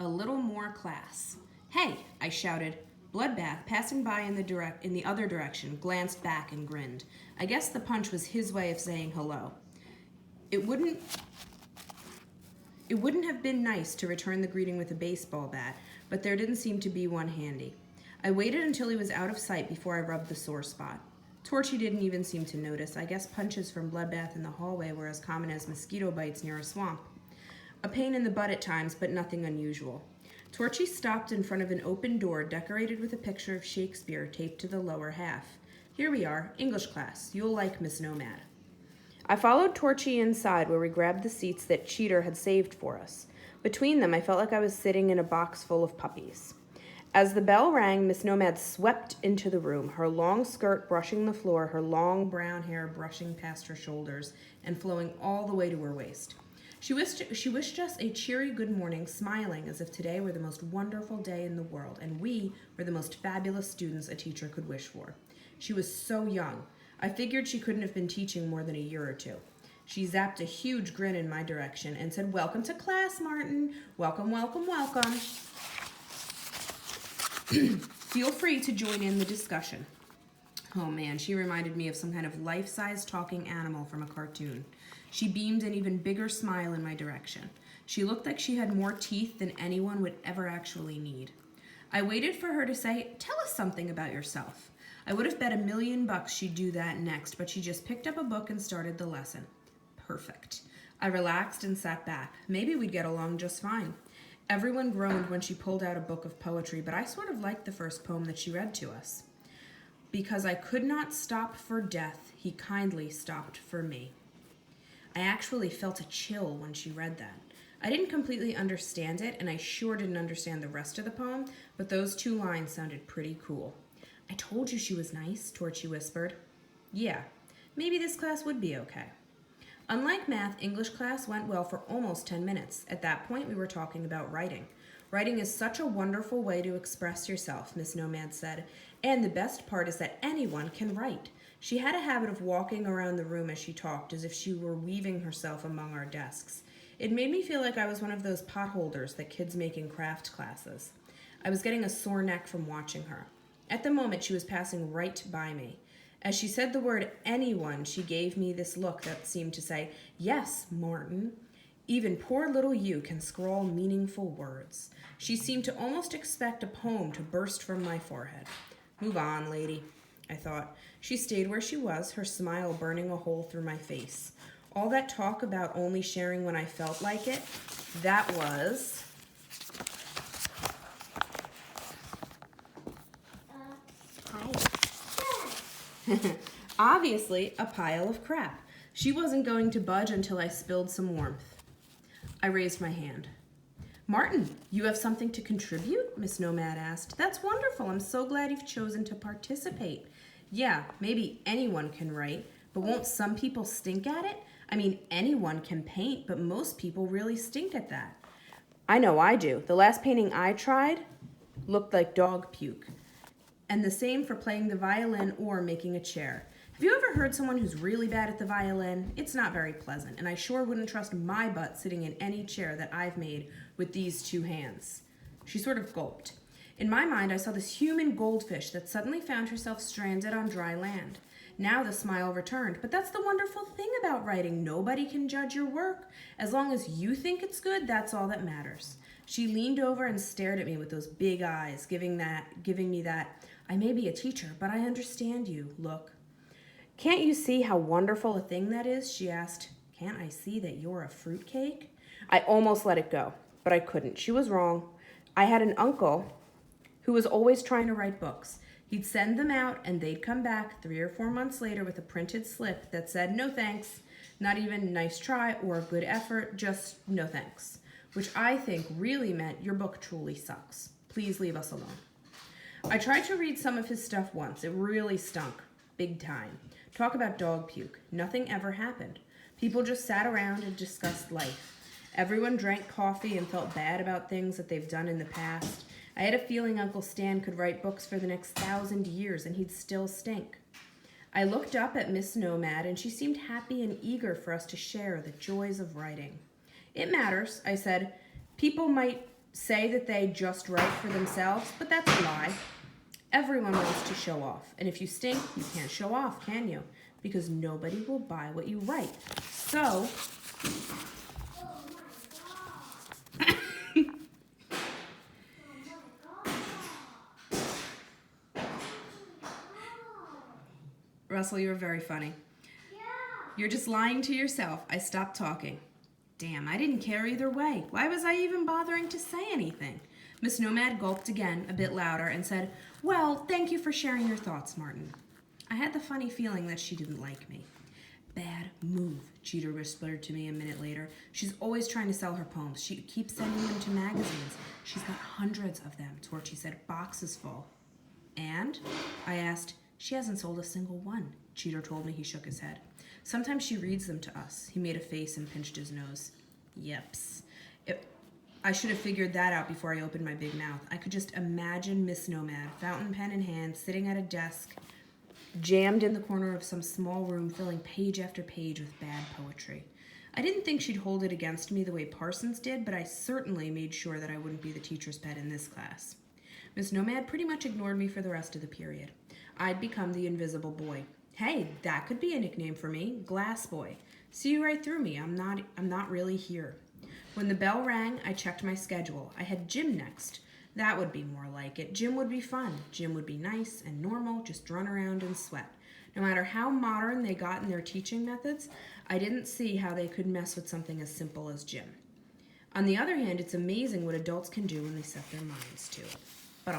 A little more class. Hey, I shouted. Bloodbath, passing by in the other direction, glanced back and grinned. I guess the punch was his way of saying hello. It wouldn't have been nice to return the greeting with a baseball bat, but there didn't seem to be one handy. I waited until he was out of sight before I rubbed the sore spot. Torchy didn't even seem to notice. I guess punches from Bloodbath in the hallway were as common as mosquito bites near a swamp. A pain in the butt at times, but nothing unusual. Torchy stopped in front of an open door decorated with a picture of Shakespeare taped to the lower half. Here we are, English class. You'll like Miss Nomad. I followed Torchy inside where we grabbed the seats that Cheater had saved for us. Between them, I felt like I was sitting in a box full of puppies. As the bell rang, Miss Nomad swept into the room, her long skirt brushing the floor, her long brown hair brushing past her shoulders and flowing all the way to her waist. She wished us a cheery good morning, smiling as if today were the most wonderful day in the world, and we were the most fabulous students a teacher could wish for. She was so young. I figured she couldn't have been teaching more than a year or two. She zapped a huge grin in my direction and said, "Welcome to class, Martin. Welcome, welcome, welcome. Feel free to join in the discussion." Oh man, she reminded me of some kind of life-size talking animal from a cartoon. She beamed an even bigger smile in my direction. She looked like she had more teeth than anyone would ever actually need. I waited for her to say, "Tell us something about yourself." I would have bet $1,000,000 she'd do that next, but she just picked up a book and started the lesson. Perfect. I relaxed and sat back. Maybe we'd get along just fine. Everyone groaned when she pulled out a book of poetry, but I sort of liked the first poem that she read to us. Because I could not stop for death, he kindly stopped for me. I actually felt a chill when she read that. I didn't completely understand it, and I sure didn't understand the rest of the poem, but those 2 lines sounded pretty cool. "I told you she was nice," Torchy whispered. Yeah, maybe this class would be okay. Unlike math, English class went well for almost 10 minutes. At that point, we were talking about writing. "Writing is such a wonderful way to express yourself," Miss Nomad said, "and the best part is that anyone can write." She had a habit of walking around the room as she talked, as if she were weaving herself among our desks. It made me feel like I was one of those potholders that kids make in craft classes. I was getting a sore neck from watching her. At the moment, she was passing right by me. As she said the word anyone, she gave me this look that seemed to say, "Yes, Martin. Even poor little you can scrawl meaningful words." She seemed to almost expect a poem to burst from my forehead. "Move on, lady," I thought. She stayed where she was, her smile burning a hole through my face. All that talk about only sharing when I felt like it, that was... obviously a pile of crap. She wasn't going to budge until I spilled some warmth. I raised my hand. "Martin, you have something to contribute?" Miss Nomad asked. "That's wonderful. I'm so glad you've chosen to participate." "Yeah, maybe anyone can write, but won't some people stink at it? I mean, anyone can paint, but most people really stink at that." "I know I do. The last painting I tried looked like dog puke. And the same for playing the violin or making a chair. Have you ever heard someone who's really bad at the violin? It's not very pleasant, and I sure wouldn't trust my butt sitting in any chair that I've made with these 2 hands." She sort of gulped. In my mind, I saw this human goldfish that suddenly found herself stranded on dry land. Now the smile returned. But that's the wonderful thing about writing. Nobody can judge your work. As long as you think it's good, that's all that matters. She leaned over and stared at me with those big eyes, giving me that, "I may be a teacher, but I understand you" look. "Can't you see how wonderful a thing that is?" she asked. "Can't I see that you're a fruitcake?" I almost let it go, but I couldn't. She was wrong. I had an uncle who was always trying to write books. He'd send them out, and they'd come back 3 or 4 months later with a printed slip that said, "No thanks," not even "nice try" or "a good effort," just "no thanks," which I think really meant "your book truly sucks. Please leave us alone." I tried to read some of his stuff once. It really stunk. Big time. Talk about dog puke. Nothing ever happened. People just sat around and discussed life. Everyone drank coffee and felt bad about things that they've done in the past. I had a feeling Uncle Stan could write books for the next 1,000 years and he'd still stink. I looked up at Miss Nomad and she seemed happy and eager for us to share the joys of writing. "It matters," I said. People might say that they just write for themselves, but that's a lie. Everyone wants to show off, and if you stink, you can't show off, can you? Because nobody will buy what you write. So, Russell, you're very funny. You're just lying to yourself. I stopped talking. Damn, I didn't care either way. Why was I even bothering to say anything? Miss Nomad gulped again, a bit louder, and said, "Well, thank you for sharing your thoughts, Martin." I had the funny feeling that she didn't like me. "Bad move," Cheater whispered to me a minute later. "She's always trying to sell her poems. She keeps sending them to magazines. She's got hundreds of them," Torchy said, "boxes full." "And?" I asked. "She hasn't sold a single one," Cheater told me. He shook his head. "Sometimes she reads them to us." He made a face and pinched his nose. "Yeps. I should have figured that out before I opened my big mouth." I could just imagine Miss Nomad, fountain pen in hand, sitting at a desk, jammed in the corner of some small room, filling page after page with bad poetry. I didn't think she'd hold it against me the way Parsons did, but I certainly made sure that I wouldn't be the teacher's pet in this class. Miss Nomad pretty much ignored me for the rest of the period. I'd become the invisible boy. Hey, that could be a nickname for me, Glass Boy. See you right through me. I'm not really here. When the bell rang, I checked my schedule. I had gym next. That would be more like it. Gym would be fun. Gym would be nice and normal, just run around and sweat. No matter how modern they got in their teaching methods, I didn't see how they could mess with something as simple as gym. On the other hand, it's amazing what adults can do when they set their minds to it. But